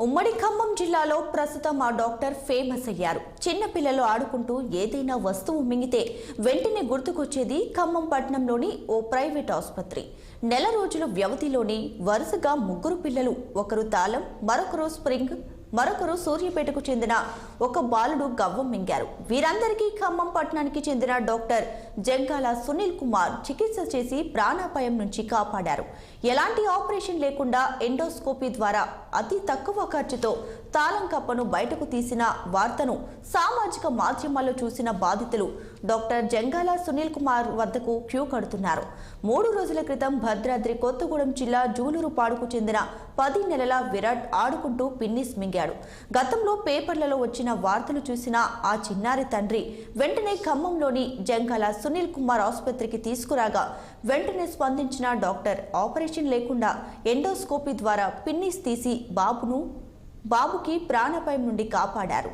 ఉమ్మడి ఖమ్మం జిల్లాలో ప్రస్తుతం ఆ డాక్టర్ ఫేమస్ అయ్యారు. చిన్న పిల్లలు ఆడుకుంటూ ఏదైనా వస్తువు మింగితే వెంటనే గుర్తుకొచ్చేది ఖమ్మం పట్టణంలోని ఓ ప్రైవేట్ ఆసుపత్రి. నెల రోజుల వ్యవధిలోనే వరుసగా ముగ్గురు పిల్లలు, ఒకరు తాళం, మరొకరు స్ప్రింగ్, మరొకరు సూర్యాపేటకు చెందిన ఒక బాలుడు గవ్వం మింగారు. వీరందరికీ ఖమ్మం పట్టణానికి చెందిన డాక్టర్ జంగాల సునీల్ కుమార్ చికిత్స చేసి ప్రాణాపాయం నుంచి కాపాడారు. ఎలాంటి ఆపరేషన్ లేకుండా ఎండోస్కోపీ ద్వారా అతి తక్కువ ఖర్చుతో తాళం కప్పను బయటకు తీసిన వార్తను సామాజిక మాధ్యమాల్లో చూసిన బాధితులు డాక్టర్ జంగాల సునీల్ కుమార్ వద్దకు క్యూ కడుతున్నారు. 3 రోజుల క్రితం భద్రాద్రి కొత్తగూడెం జిల్లా జూలూరుపాడుకు చెందిన 10 నెలల విరాట్ ఆడుకుంటూ పిన్నిస్ మింగాడు. గతంలో పేపర్లలో వచ్చిన వార్తలు చూసిన ఆ చిన్నారి తండ్రి వెంటనే ఖమ్మంలోని జంగాల సునీల్ కుమార్ ఆసుపత్రికి తీసుకురాగా వెంటనే స్పందించిన డాక్టర్ ఆపరేషన్ లేకుండా ఎండోస్కోపీ ద్వారా పిన్నిస్ తీసి బాబుకి ప్రాణాపాయం నుండి కాపాడారు.